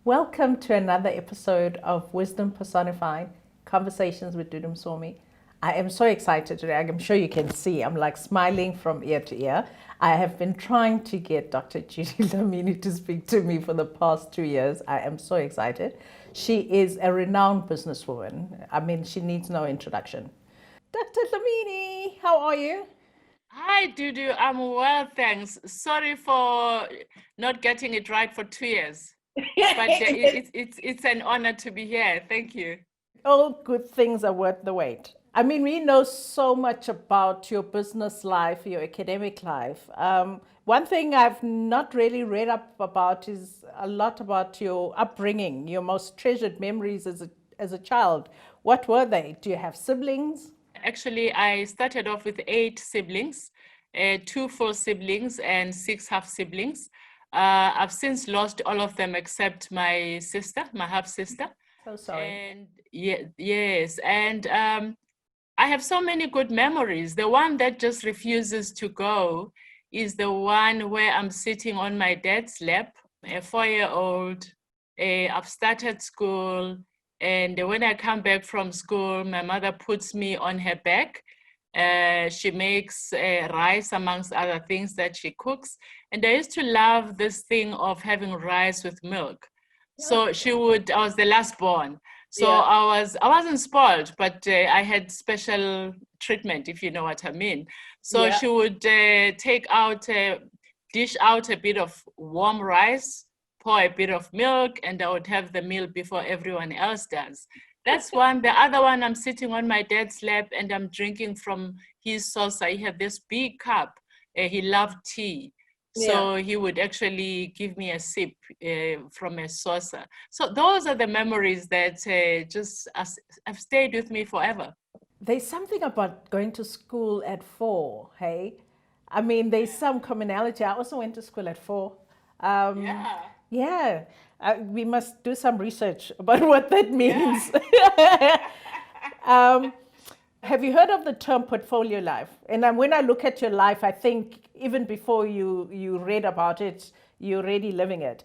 Welcome to another episode of Wisdom Personified Conversations with Dudu Msomi. I am so excited today. I'm sure you can see I'm like smiling from ear to ear. I have been trying to get Dr. Judy Dlamini to speak to me for the past 2 years. I am so excited. She is a renowned businesswoman. I mean, she needs no introduction. Dr. Dlamini, how are you? Hi, Dudu. I'm well, thanks. Sorry for not getting it right for 2 years, but it's an honor to be here. Thank you. All good things are worth the wait. I mean, we know so much about your business life, your academic life. One thing I've not really read up about is a lot about your upbringing, your most treasured memories as a child. What were they? Do you have siblings? Actually, I started off with 8 siblings, 2 full siblings and 6 half siblings. I've since lost all of them except my sister, my half sister. So sorry. And yes, and I have so many good memories. The one that just refuses to go is the one where I'm sitting on my dad's lap, a 4-year-old. I've started school, and when I come back from school, my mother puts me on her back. She makes rice amongst other things that she cooks. And I used to love this thing of having rice with milk. So I was the last born. So I wasn't spoiled, but I had special treatment, if you know what I mean. So she would dish out a bit of warm rice, pour a bit of milk, and I would have the meal before everyone else does. That's one. The other one, I'm sitting on my dad's lap and I'm drinking from his saucer. He had this big cup. He loved tea. So he would actually give me a sip from a saucer. So those are the memories that have stayed with me forever. There's something about going to school at 4, hey? I mean, there's some commonality. I also went to school at 4. Yeah, we must do some research about what that means. Have you heard of the term portfolio life? And when I look at your life, I think even before you read about it, you're already living it.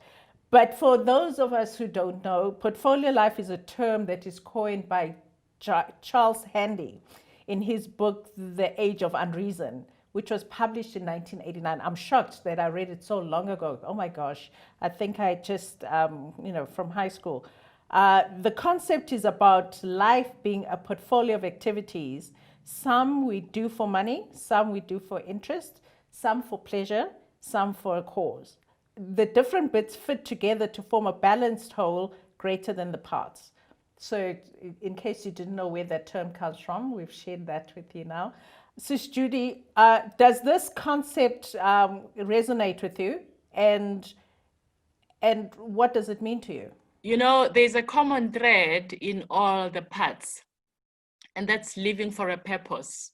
But for those of us who don't know, portfolio life is a term that is coined by Charles Handy in his book, The Age of Unreason, which was published in 1989. I'm shocked that I read it so long ago. Oh my gosh, I think I just, from high school. The concept is about life being a portfolio of activities. Some we do for money, some we do for interest, some for pleasure, some for a cause. The different bits fit together to form a balanced whole greater than the parts. So in case you didn't know where that term comes from, we've shared that with you now. Sis Judy, does this concept resonate with you? And what does it mean to you? You know, there's a common thread in all the parts, and that's living for a purpose.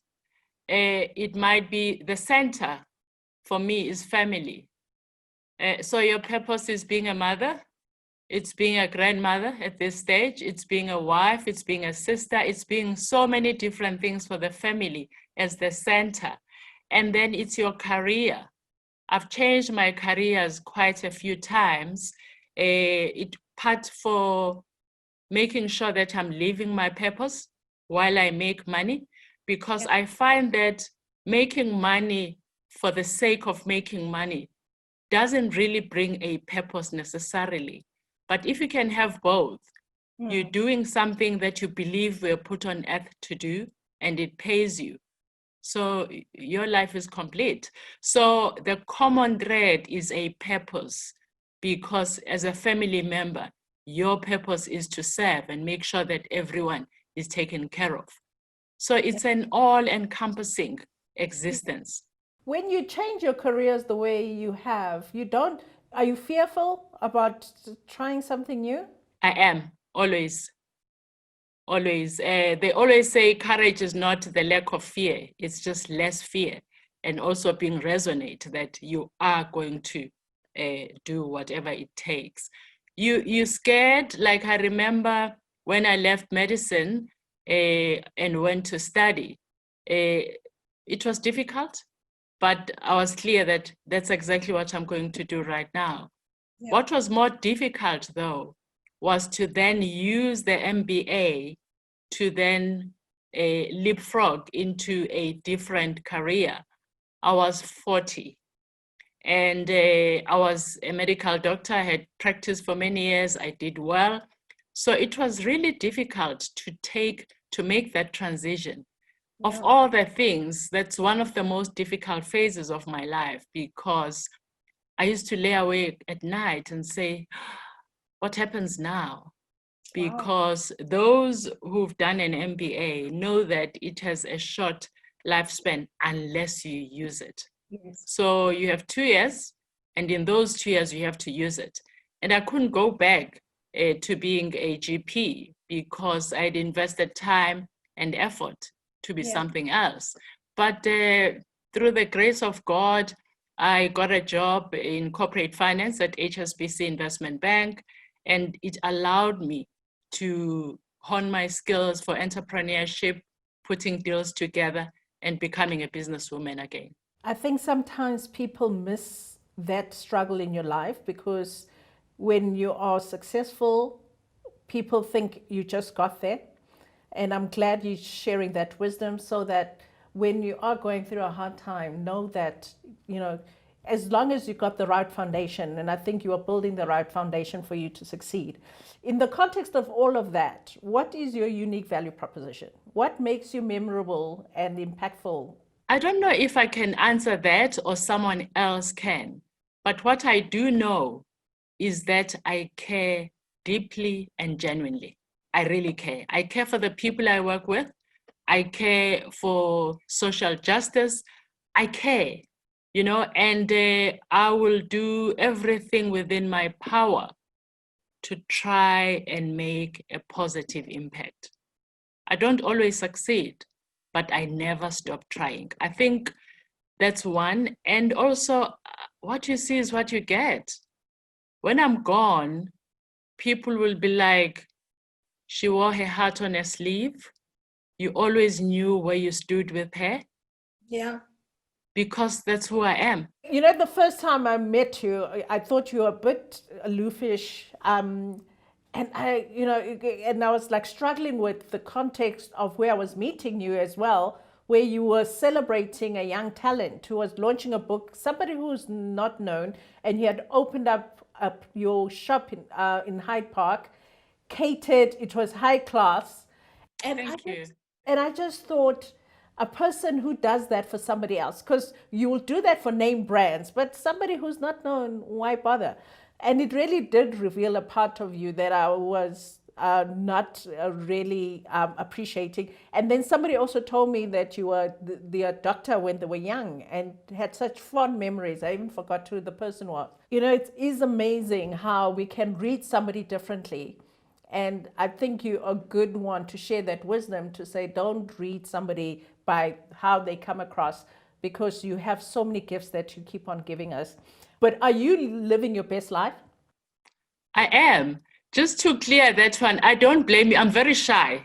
It might be the center for me is family. So your purpose is being a mother, it's being a grandmother at this stage, it's being a wife, it's being a sister, it's being so many different things for the family as the center. And then it's your career. I've changed my careers quite a few times. It part for making sure that I'm living my purpose while I make money, because I find that making money for the sake of making money doesn't really bring a purpose necessarily. But if you can have both, you're doing something that you believe we're put on earth to do, and it pays you. So your life is complete. So the common thread is a purpose, because as a family member, your purpose is to serve and make sure that everyone is taken care of. So it's an all-encompassing existence. When you change your careers the way you have, are you fearful about trying something new? I am, always. Always. They always say courage is not the lack of fear, it's just less fear. And also being resonant that you are going to do whatever it takes. You scared, like I remember when I left medicine and went to study, it was difficult, but I was clear that that's exactly what I'm going to do right now. Yeah. What was more difficult, though, was to then use the MBA to then leapfrog into a different career. I was 40 and I was a medical doctor. I had practiced for many years. I did well. So it was really difficult to make that transition. Of all the things, that's one of the most difficult phases of my life, because I used to lay awake at night and say, what happens now? Because those who've done an MBA know that it has a short lifespan unless you use it. Yes. So you have 2 years, and in those 2 years, you have to use it. And I couldn't go back to being a GP because I'd invested time and effort to be something else. But through the grace of God, I got a job in corporate finance at HSBC Investment Bank, and it allowed me to hone my skills for entrepreneurship, putting deals together, and becoming a businesswoman again. I think sometimes people miss that struggle in your life because when you are successful, people think you just got there. And I'm glad you're sharing that wisdom so that when you are going through a hard time, know that, you know, as long as you've got the right foundation, and I think you are building the right foundation for you to succeed. In the context of all of that, what is your unique value proposition? What makes you memorable and impactful? I don't know if I can answer that or someone else can, but what I do know is that I care deeply and genuinely. I really care. I care for the people I work with. I care for social justice. I care, you know, and I will do everything within my power to try and make a positive impact. I don't always succeed, but I never stop trying. I think that's one. And also, what you see is what you get. When I'm gone, people will be like, she wore her heart on her sleeve. You always knew where you stood with her. Yeah. Because that's who I am. You know, the first time I met you, I thought you were a bit aloofish. And I was like struggling with the context of where I was meeting you as well, where you were celebrating a young talent who was launching a book, somebody who's not known, and you had opened up your shop in Hyde Park, catered, it was high class. Thank you. And I just thought, a person who does that for somebody else, because you will do that for name brands, but somebody who's not known, why bother? And it really did reveal a part of you that I was not really appreciating. And then somebody also told me that you were the doctor when they were young and had such fond memories. I even forgot who the person was. You know, it is amazing how we can read somebody differently. And I think you're a good one to share that wisdom, to say, don't read somebody by how they come across, because you have so many gifts that you keep on giving us. But are you living your best life? I am. Just to clear that one, I don't blame you. I'm very shy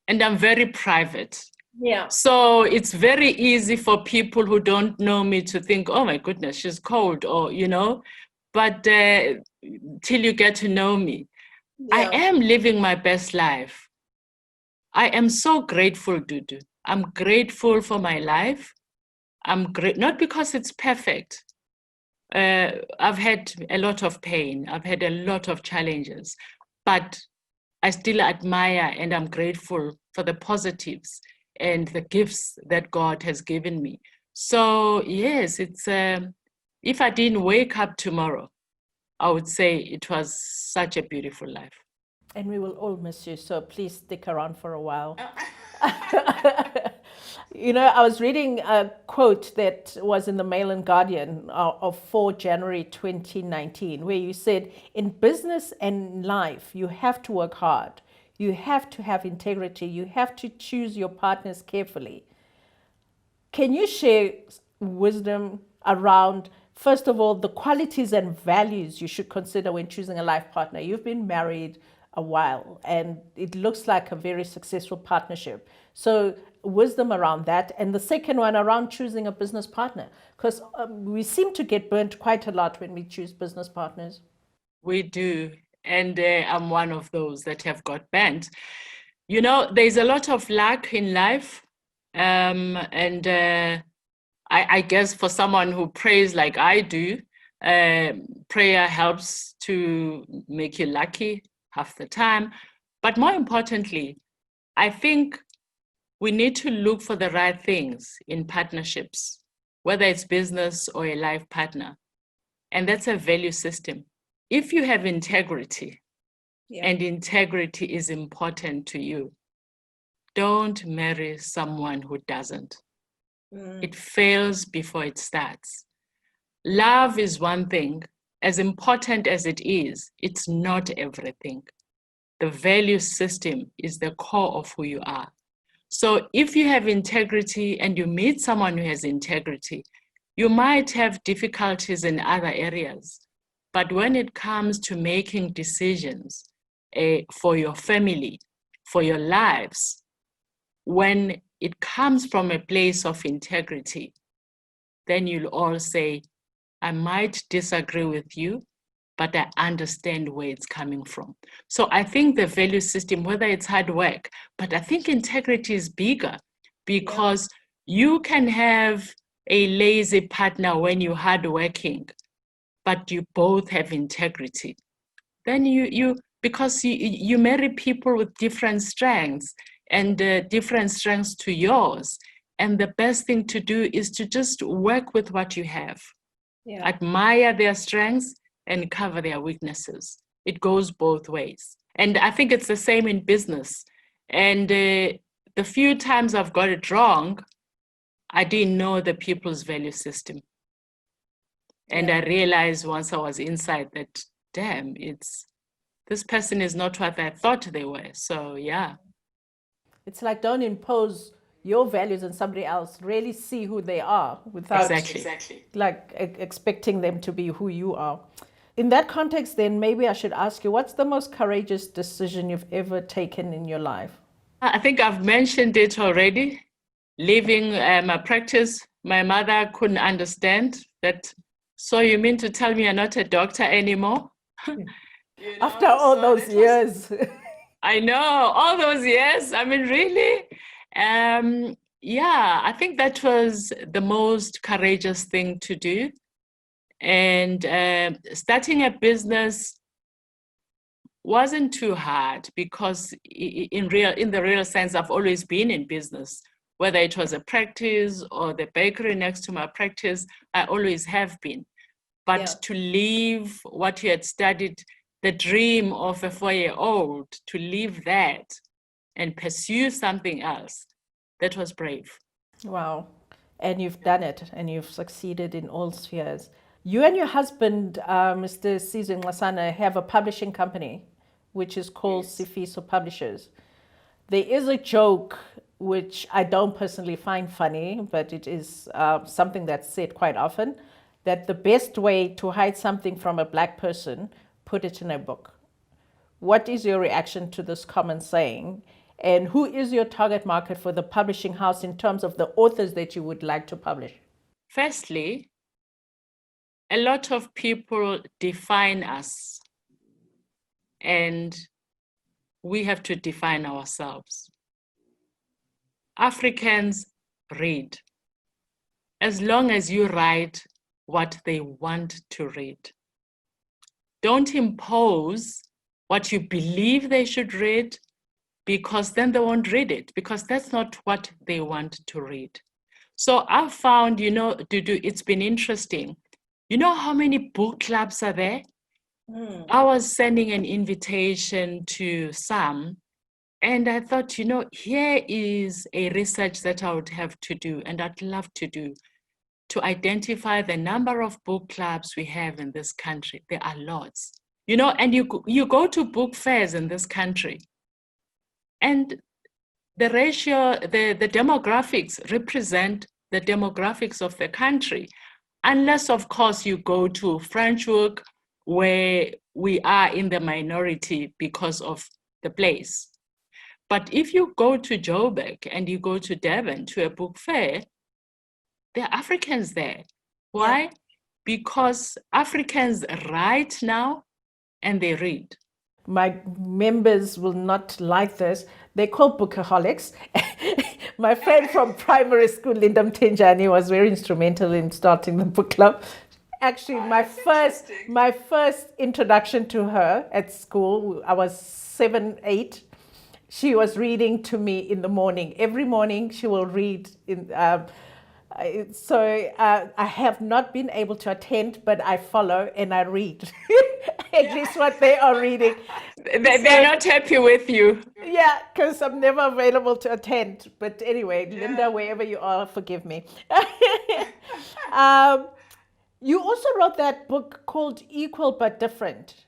and I'm very private. Yeah. So it's very easy for people who don't know me to think, oh my goodness, she's cold, or, you know, but till you get to know me, I am living my best life. I am so grateful, Dudu. I'm grateful for my life. I'm great, not because it's perfect. I've had a lot of pain. I've had a lot of challenges, but I still admire and I'm grateful for the positives and the gifts that God has given me. So yes, it's if I didn't wake up tomorrow, I would say it was such a beautiful life. And we will all miss you, so please stick around for a while. You know, I was reading a quote that was in the Mail and Guardian of 4 January 2019, where you said, in business and life, you have to work hard. You have to have integrity. You have to choose your partners carefully. Can you share wisdom around, first of all, the qualities and values you should consider when choosing a life partner? You've been married a while, and it looks like a very successful partnership. So wisdom around that. And the second one around choosing a business partner, because we seem to get burnt quite a lot when we choose business partners. We do. And I'm one of those that have got banned. You know, there's a lot of luck in life. I guess for someone who prays like I do, prayer helps to make you lucky half the time. But more importantly, I think we need to look for the right things in partnerships, whether it's business or a life partner. And that's a value system. If you have integrity, and integrity is important to you, don't marry someone who doesn't. It fails before it starts. Love is one thing. As important as it is, it's not everything. The value system is the core of who you are. So if you have integrity and you meet someone who has integrity, you might have difficulties in other areas. But when it comes to making decisions for your family, for your lives, when it comes from a place of integrity, then you'll all say, I might disagree with you, but I understand where it's coming from. So I think the value system, whether it's hard work, but I think integrity is bigger, because you can have a lazy partner when you're hardworking, but you both have integrity. Then because you marry people with different strengths and different strengths to yours. And the best thing to do is to just work with what you have. Admire their strengths and cover their weaknesses. It goes both ways. And I think it's the same in business. And the few times I've got it wrong, I didn't know the people's value system. And I realized once I was inside that, damn, this person is not what I thought they were. So yeah. It's like, don't impose your values on somebody else. Really see who they are without like expecting them to be who you are. In that context, then maybe I should ask you, what's the most courageous decision you've ever taken in your life? I think I've mentioned it already. Leaving my practice, my mother couldn't understand that. So you mean to tell me you're not a doctor anymore? After all those years. I know, all those years. I mean, really? Yeah, I think that was the most courageous thing to do. And starting a business wasn't too hard, because in the real sense, I've always been in business. Whether it was a practice or the bakery next to my practice, I always have been. But to leave what you had studied, the dream of a 4-year-old, to leave that and pursue something else, that was brave. Wow. And you've done it, and you've succeeded in all spheres. You and your husband, Mr. Sizwe Nxasana, have a publishing company, which is called Sifiso Publishers. There is a joke, which I don't personally find funny, but it is something that's said quite often, that the best way to hide something from a black person, put it in a book. What is your reaction to this common saying? And who is your target market for the publishing house in terms of the authors that you would like to publish? Firstly, a lot of people define us, and we have to define ourselves. Africans read. As long as you write what they want to read. Don't impose what you believe they should read, because then they won't read it, because that's not what they want to read. So I've found, Dudu, it's been interesting. You know how many book clubs are there? I was sending an invitation to some, and I thought, here is a research that I would have to do, and I'd love to do, to identify the number of book clubs we have in this country. There are lots. And you go to book fairs in this country, and the ratio, the demographics represent the demographics of the country. Unless, of course, you go to French book, where we are in the minority because of the place. But if you go to Joburg and you go to Durban to a book fair, there are Africans there. Why? Yeah. Because Africans write now and they read. My members will not like this. They're called bookaholics. My friend from primary school, Linda Mtenjani, was very instrumental in starting the book club. Actually, my first introduction to her at school, I was 7, 8. She was reading to me in the morning. Every morning she will read. I have not been able to attend, but I follow and I read at least what they are reading. They're not happy with you. Yeah, because I'm never available to attend. But anyway, yeah. Linda, wherever you are, forgive me. You also wrote that book called Equal But Different.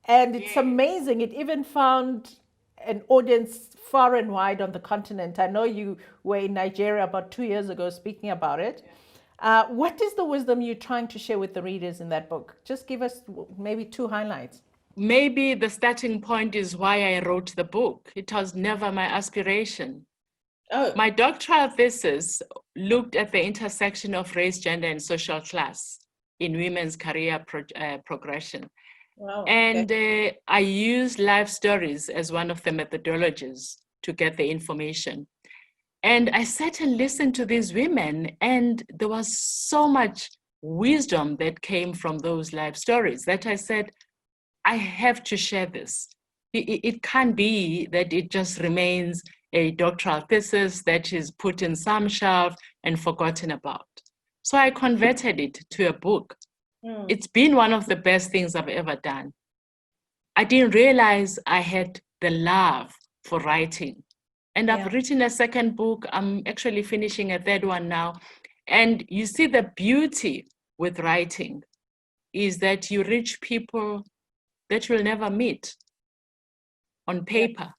And it's amazing. It even found an audience far and wide on the continent. I know you were in Nigeria about 2 years ago speaking about it. What is the wisdom you're trying to share with the readers in that book? Just give us maybe 2 highlights. Maybe the starting point is why I wrote the book. It was never my aspiration. Oh. My doctoral thesis looked at the intersection of race, gender, and social class in women's career progression. Wow. And I used life stories as one of the methodologies to get the information. And I sat and listened to these women, and there was so much wisdom that came from those life stories that I said, I have to share this. It can't be that it just remains a doctoral thesis that is put in some shelf and forgotten about. So I converted it to a book. It's been one of the best things I've ever done. I didn't realize I had the love for writing. And I've written a second book. I'm actually finishing a third one now. And you see, the beauty with writing is that you reach people that you'll never meet on paper.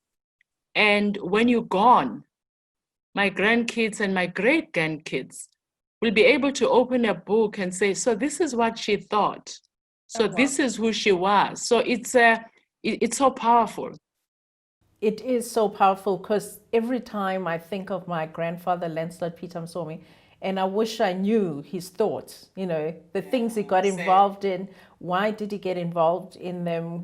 And when you're gone, my grandkids and my great-grandkids will be able to open a book and say, so this is what she thought. So this is who she was. So it's so powerful. It is so powerful because every time I think of my grandfather, Lancelot Peter Msomi, and I wish I knew his thoughts, the things he got involved in, why did he get involved in them,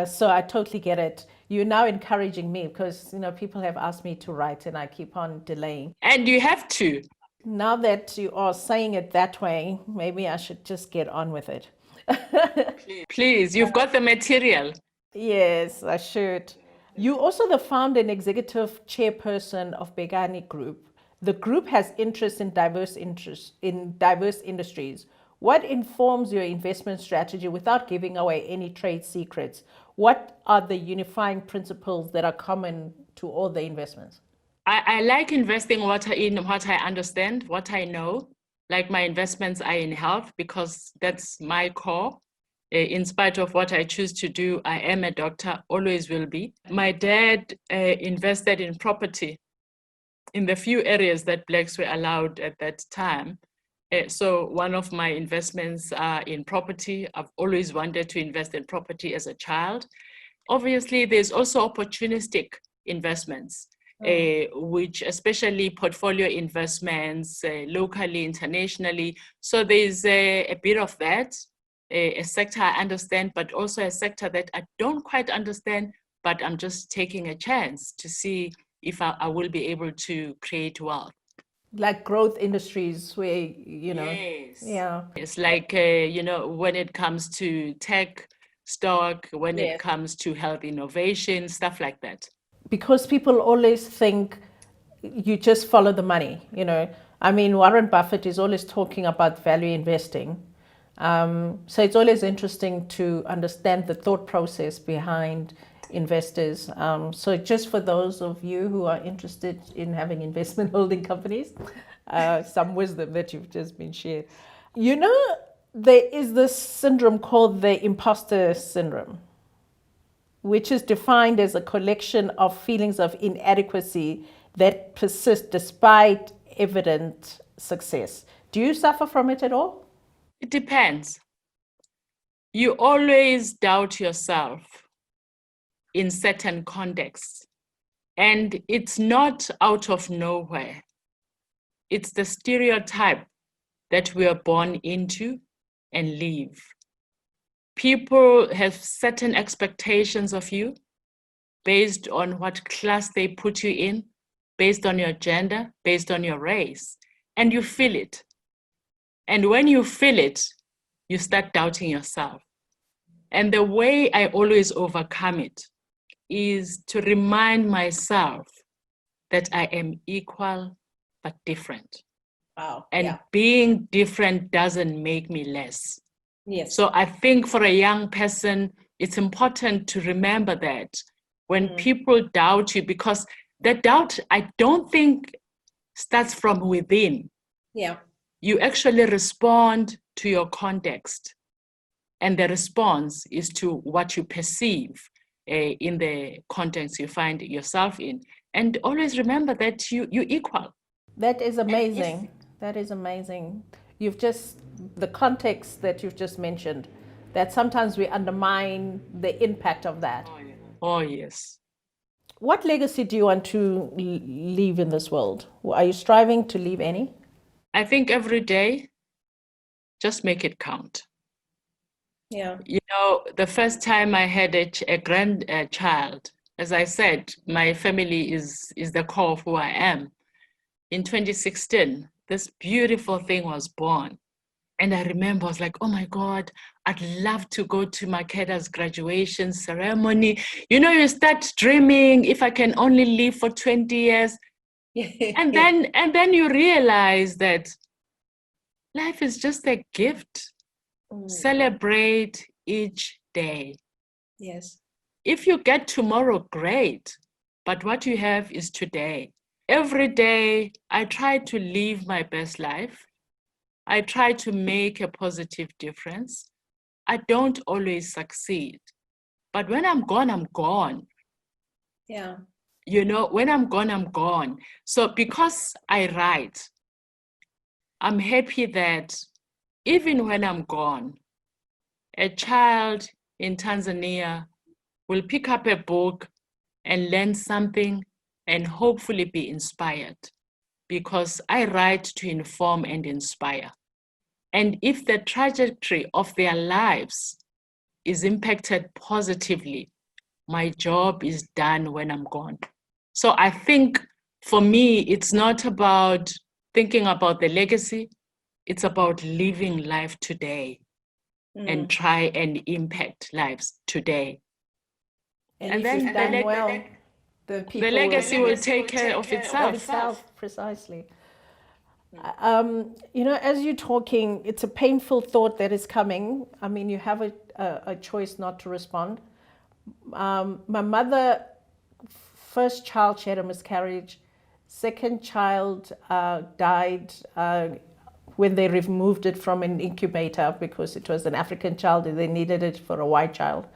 so I totally get it. You're now encouraging me because, people have asked me to write and I keep on delaying. And you have to. Now that you are saying it that way, maybe I should just get on with it. Please, you've got the material. Yes, I should. You're also the founder and executive chairperson of Mbekani Group. The group has interests in diverse industries. What informs your investment strategy without giving away any trade secrets? What are the unifying principles that are common to all the investments? I like investing in what I understand, what I know. Like my investments are in health because that's my core. In spite of what I choose to do, I am a doctor, always will be. My dad invested in property in the few areas that Blacks were allowed at that time. So one of my investments are in property. I've always wanted to invest in property as a child. Obviously, there's also opportunistic investments, which especially portfolio investments, locally, internationally. So there's a bit of that. A sector I understand, but also a sector that I don't quite understand, but I'm just taking a chance to see if I will be able to create wealth. Like growth industries where, Yes. Yeah. It's like, when it comes to tech stock, when it comes to health innovation, stuff like that. Because people always think you just follow the money, I mean, Warren Buffett is always talking about value investing. So it's always interesting to understand the thought process behind investors. So just for those of you who are interested in having investment holding companies, some wisdom that you've just been shared. There is this syndrome called the imposter syndrome, which is defined as a collection of feelings of inadequacy that persist despite evident success. Do you suffer from it at all? It depends. you always doubt yourself in certain contexts. And it's not out of nowhere. It's the stereotype that we are born into and live. People have certain expectations of you based on what class they put you in, based on your gender, based on your race, and you feel it. And when you feel it, you start doubting yourself. And the way I always overcome it is to remind myself that I am equal but different. Wow. And yeah. being different doesn't make me less. Yes. So I think for a young person, it's important to remember that when people doubt you, because the doubt, I don't think starts from within. Yeah. You actually respond to your context. And the response is to what you perceive in the context you find yourself in. And always remember that you're equal. That is amazing. That is amazing. The context that you've just mentioned, that sometimes we undermine the impact of that. Oh, yes. What legacy do you want to leave in this world? Are you striving to leave any? I think every day, just make it count. Yeah. You know, the first time I had a grandchild, as I said, my family is the core of who I am. In 2016, this beautiful thing was born. And I remember I was like, oh my God, I'd love to go to Makeda's graduation ceremony. You know, you start dreaming, if I can only live for 20 years. And then you realize that life is just a gift. Celebrate each day. Yes. If you get tomorrow, great. But what you have is today. Every day, I try to live my best life. I try to make a positive difference. I don't always succeed. But when I'm gone, I'm gone. Yeah. You know, when I'm gone, I'm gone. So because I write, I'm happy that even when I'm gone, a child in Tanzania will pick up a book and learn something and hopefully be inspired, because I write to inform and inspire. And if the trajectory of their lives is impacted positively, my job is done when I'm gone. So I think for me, it's not about thinking about the legacy, it's about living life today and try and impact lives today. And if you've done well, the people the legacy will take care of itself. Precisely. You know, as you're talking, it's a painful thought that is coming. I mean, you have a choice not to respond. My mother, first child, she had a miscarriage. Second child died when they removed it from an incubator because it was an African child and they needed it for a white child.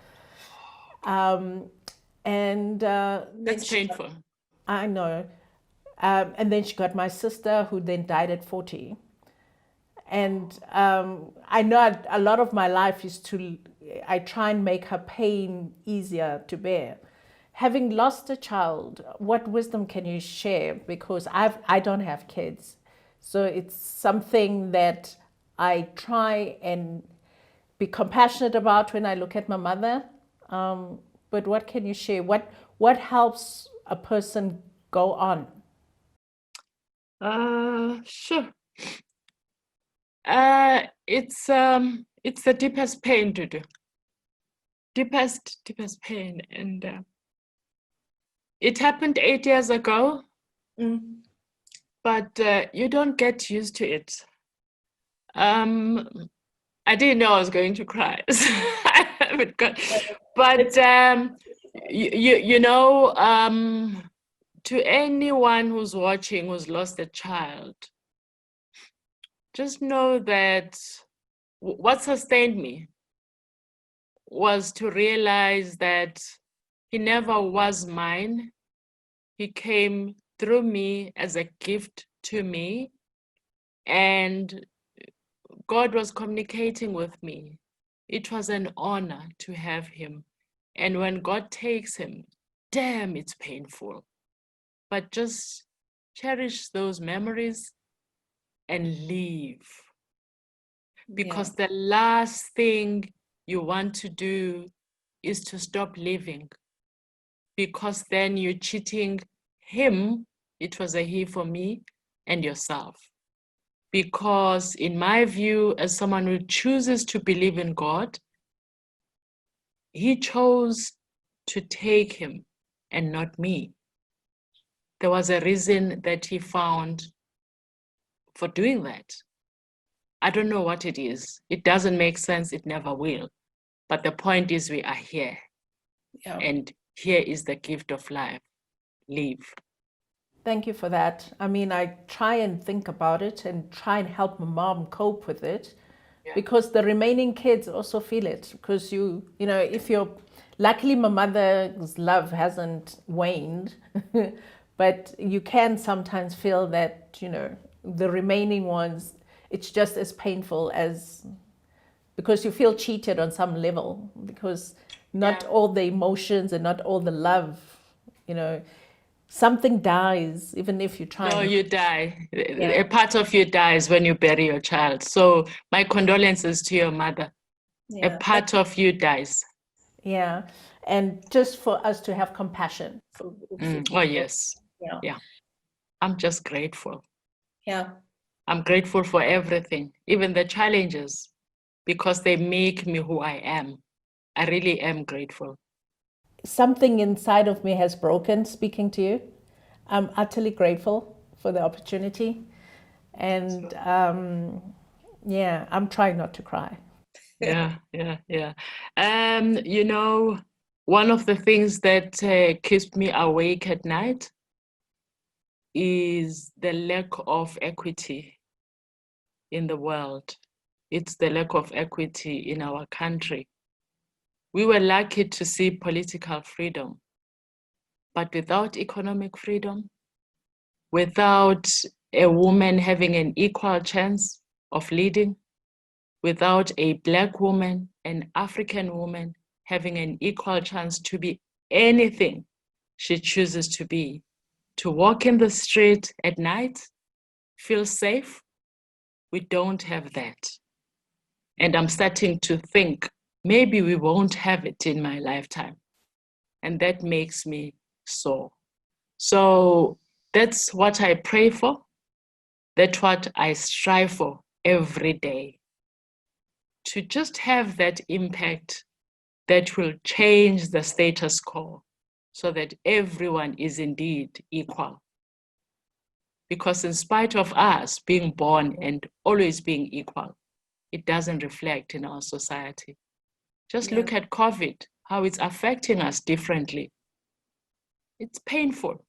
That's painful. I know. And then she got my sister, who then died at 40. And I know a lot of my life is I try and make her pain easier to bear. Having lost a child, what wisdom can you share? Because I don't have kids. So it's something that I try and be compassionate about when I look at my mother. But what can you share? What helps a person go on? Sure. It's the deepest pain, Dudu. Deepest pain. And it happened 8 years ago, but you don't get used to it. I didn't know I was going to cry. But you know, to anyone who's watching who's lost a child, just know that what sustained me was to realize that he never was mine. He came through me as a gift to me, and God was communicating with me It was an honor to have him. And when God takes him, damn, it's painful. But just cherish those memories and leave. Because the last thing you want to do is to stop living. Because then you're cheating him, it was a he for me, and yourself. Because in my view, as someone who chooses to believe in God, he chose to take him and not me. There was a reason that he found for doing that. I don't know what it is. It doesn't make sense. It never will. But the point is we are here. Yeah. And here is the gift of life. Live. Thank you for that. I mean, I try and think about it and try and help my mom cope with it, because the remaining kids also feel it. Because you know, if you're, luckily my mother's love hasn't waned, but you can sometimes feel that, you know, the remaining ones, it's just as painful as, because you feel cheated on some level, because not all the emotions and not all the love, you know, something dies, even if you try. No, and- you die. Yeah. A part of you dies when you bury your child. So my condolences to your mother. A Yeah. part of you dies. Yeah. And just for us to have compassion. Oh, yes. Yeah. Yeah. I'm just grateful. Yeah. I'm grateful for everything, even the challenges, because they make me who I am. I really am grateful. Something inside of me has broken speaking to you. I'm utterly grateful for the opportunity. And yeah, I'm trying not to cry. Yeah. You know, one of the things that keeps me awake at night is the lack of equity in the world. It's the lack of equity in our country. We were lucky to see political freedom, but without economic freedom, without a woman having an equal chance of leading, without a Black woman, an African woman having an equal chance to be anything she chooses to be, to walk in the street at night, feel safe, we don't have that. And I'm starting to think maybe we won't have it in my lifetime. And that makes me sore. So that's what I pray for. That's what I strive for every day. To just have that impact that will change the status quo so that everyone is indeed equal. Because in spite of us being born and always being equal, it doesn't reflect in our society. Just look at COVID, how it's affecting us differently. It's painful.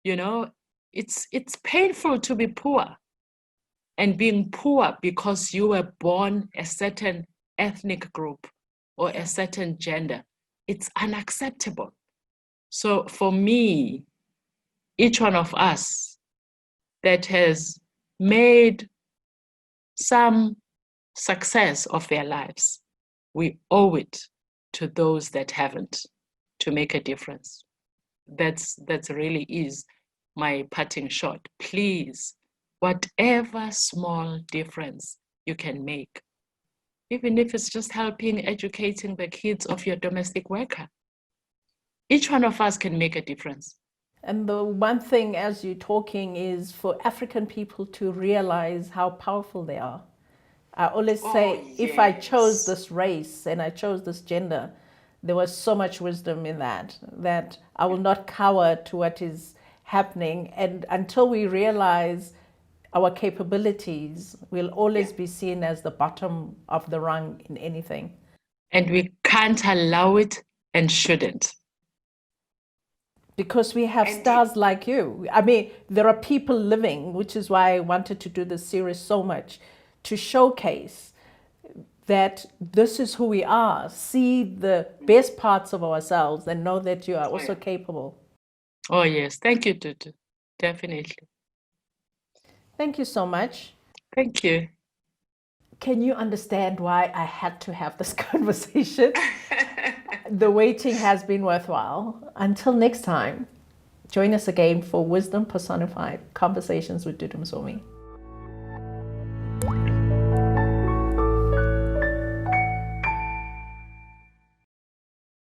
You know, it's painful to be poor, and being poor because you were born a certain ethnic group or a certain gender. It's unacceptable. So for me, each one of us that has made some success of their lives, we owe it to those that haven't, to make a difference. That's really is my parting shot. Please, whatever small difference you can make, even if it's just helping educating the kids of your domestic worker, each one of us can make a difference. And the one thing as you're talking is for African people to realize how powerful they are. I always say, if I chose this race and I chose this gender, there was so much wisdom in that I will not cower to what is happening. And until we realize our capabilities, we'll always be seen as the bottom of the rung in anything. And we can't allow it and shouldn't. Because we have stars like you. I mean, there are people living, which is why I wanted to do this series so much, to showcase that this is who we are. See the best parts of ourselves and know that you are also capable. Oh, yes. Thank you, Dudu. Definitely. Thank you so much. Thank you. Can you understand why I had to have this conversation? The waiting has been worthwhile. Until next time, join us again for Wisdom Personified Conversations with Dudu Msomi.